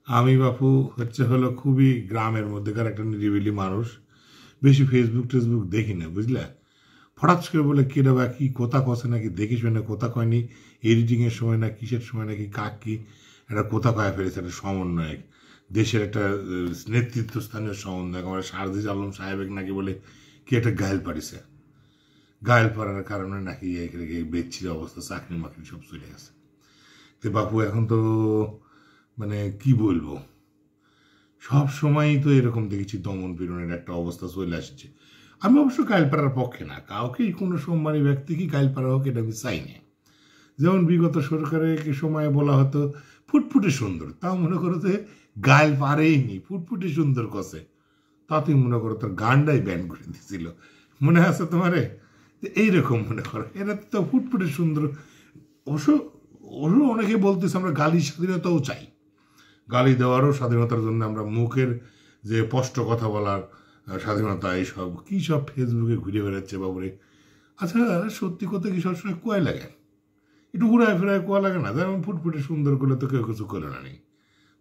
আমি বাপু হলো খুবই গ্রামের মধ্যেকার একটা নিরিবিলি মানুষ। বেশি ফেসবুক টেসবুক দেখি না, বুঝলে। হঠাৎ করে বলে কেটা বা কি কথা কছে নাকি দেখে শুনে কথা কয়নি, এডিটিংয়ের সময় না কিসের সময় নাকি কাক কি একটা কথা কয়া ফেলেছে, একটা সমন্বয়ক, দেশের একটা নেতৃত্বস্থানীয় সমন্বয়ক আমার শারদিজ আলম সাহেবের নাকি বলে কি একটা গায়েল পাড়িছে। গায়েল পাড়ার কারণে নাকি বেচ্ছির অবস্থা, চাকরি মাকরি সব চলে গেছে। তো বাপু এখন তো মানে কি বলবো, সব সময়ই তো এরকম দেখেছি দমন পীড়নের একটা অবস্থা চলে আসছে। আমি অবশ্য গাইল পাড়ার পক্ষে না, কাউকেই কোনো সম্মানী ব্যক্তিকে গাইল পাড়া হোক এটা আমি চাই না। যেমন বিগত সরকারের সময় বলা হতো ফুটফুটে সুন্দর, তাও মনে করো যে গাইল পারেইনি, ফুটফুটে সুন্দর কষে, তাতেই মনে করো তোর গানটাই ব্যান করে দিয়েছিল, মনে আছে তোমারে? এইরকম মনে করো, এটা তো ফুটফুটে সুন্দর। অবশ্য অবশ্য অনেকে বলতেছে আমরা গালির স্বাধীনতাও চাই, গালি দেওয়ারও স্বাধীনতার জন্য আমরা মুখের যে স্পষ্ট কথা বলার স্বাধীনতা, এইসব কী সব ফেসবুকে ঘুরে বেড়াচ্ছে বাবুরে। আচ্ছা, সত্যি কথা কি সবসময় কুয়ায় লাগে? একটু উড়ায় ফেরায় কুয়া লাগে না? যেমন ফুটফুটে সুন্দর করলে তো কেউ কিছু করলো না নেই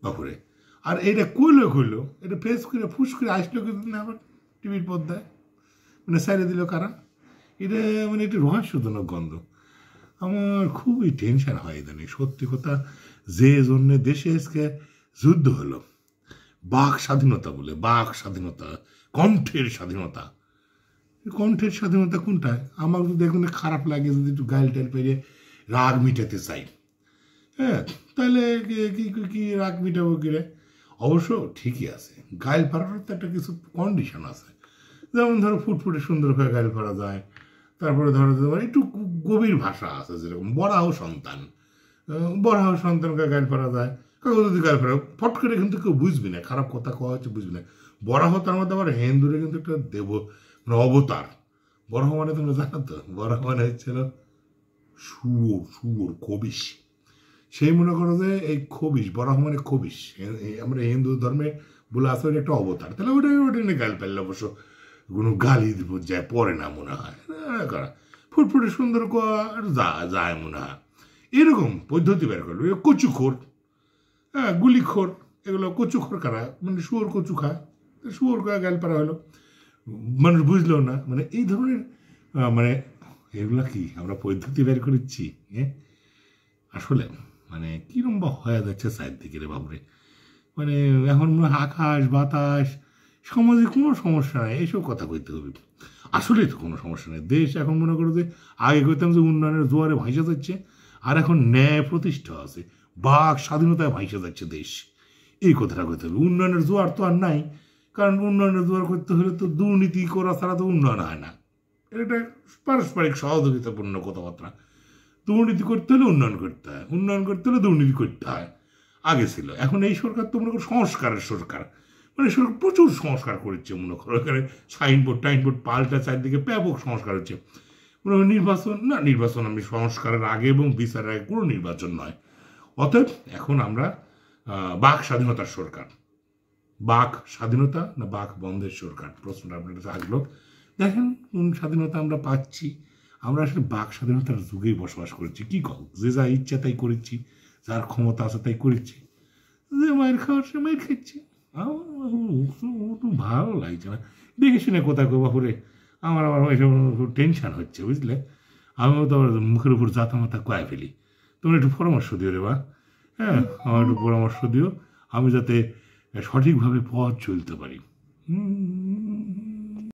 বাপুরে। আর এইটা কইলো এটা ফেস করে ফুস করে আসলো কিন্তু না আবার টিভির পর্দায়, মানে সাইডে দিল কারা? এটা মানে একটু রহস্যজনক গন্ধ। আমার খুবই টেনশন হয় ইদানিং, সত্যি কথা। যে জন্যে দেশে আজকে যুদ্ধ হলো, বাক স্বাধীনতা বলে, বাক স্বাধীনতা, কণ্ঠের স্বাধীনতা। কণ্ঠের স্বাধীনতা কোনটায়? আমার যদি এখন খারাপ লাগে, যদি একটু গাইল টাইল পেরিয়ে রাগ মিটাতে চাই, হ্যাঁ, তাহলে কি কি রাগ মিটাবো কিরে? অবশ্য ঠিকই আছে, গাইল পাড়ার তো একটা কিছু কন্ডিশন আছে। যেমন ধরো ফুটফুটে সুন্দর করে গাইল পাড়া যায়। তারপরে ধরো তোমার একটু গভীর ভাষা আছে, যেরকম বরাহ সন্তান, বরাহ সন্তানকে গাইল পাড়া যায়। কাগজ যদি গাইল পাড়া ফট করে কিন্তু কেউ বুঝবি না, খারাপ কথা কওয়া হচ্ছে বুঝবি না। বরাহ তার মধ্যে আবার হিন্দুরে কিন্তু একটা দেব মানে অবতার। বরাহ মানে তোমরা জানো তো, বরাহ মানে হচ্ছিল শুয়োর, শুয়োর খবিশ। সেই মনে করো যে এই খবিশ, বরাহ মানে খবিশ, আমরা হিন্দু ধর্মে বলে আসলে একটা অবতার, তাহলে ওটা নিয়ে গাল পারলে অবশ্য কোনো গালি যায় পরে না মনে হয়। ফুটফুটে সুন্দর যায় মনে হয়, এরকম পদ্ধতি বের করলো। কচুখোর, হ্যাঁ, গুলিখোর, এগুলো কচুখোর কারা, মানে শুয়োর কচু খায়, শুয়োর গাল পারা হলো, মানুষ বুঝলো না, মানে এই ধরনের মানে এগুলা কি আমরা পদ্ধতি বের করেছি? হ্যাঁ, আসলে মানে কিরম বা হয়ে যাচ্ছে সাইড দিকে রে বাবরে। মানে এখন মনে হয় আকাশ বাতাস, সমাজে কোনো সমস্যা নাই, এইসব কথা কইতে হবে। আসলেই তো কোনো সমস্যা নেই, দেশ এখন মনে করো যে আগে কইতাম যে উন্নয়নের জোয়ারে ভাইসা যাচ্ছে, আর এখন ন্যায় প্রতিষ্ঠা আছে, বাক স্বাধীনতায় ভাইসা যাচ্ছে দেশ। এই কথাটা কইতে হবে। উন্নয়নের জোয়ার তো আর নাই, কারণ উন্নয়নের জোয়ার করতে হলে তো দুর্নীতি করা ছাড়া তো উন্নয়ন হয় না। এটা একটা পারস্পরিক সহযোগিতাপূর্ণ কথাবার্তা। দুর্নীতি করতে হলে উন্নয়ন করতে হয়, উন্নয়ন করতে হলে দুর্নীতি করতে হয়, আগে ছিল। এখন এই সরকার তো মনে করো সংস্কারের সরকার, মানে সরকার প্রচুর সংস্কার করেছে, মনে করো এখানে সাইনবোর্ড টাইনবোর্ড পাল্টা, চারদিকে ব্যাপক সংস্কার হচ্ছে। মনে হয় নির্বাচন না, নির্বাচন আমি সংস্কারের আগে এবং বিচারের আগে কোনো নির্বাচন নয়। অতএব এখন আমরা বাক স্বাধীনতার সরকার। বাক স্বাধীনতা না বাক বন্ধের সরকার, প্রশ্নটা আপনার কাছে আসলো। দেখেন কোন স্বাধীনতা আমরা পাচ্ছি। আমরা আসলে বাক স্বাধীনতার যুগেই বসবাস করেছি, কি কম, যে যা ইচ্ছা তাই করেছি, যার ক্ষমতা আছে তাই করেছি, যে মায়ের খাওয়ার সে মায়ের খাচ্ছি। ভালো লাগছে না, দেখে শুনে কোথায় কো বাপুরে। আমার আবার এসব টেনশন হচ্ছে, বুঝলে। আমিও তো আবার মুখের উপর জাতা মাথা কয়ে ফেলি। তোমরা একটু পরামর্শ দিও রে বা, হ্যাঁ, আমার একটু পরামর্শ দিও, আমি যাতে সঠিকভাবে পথ চলতে পারি।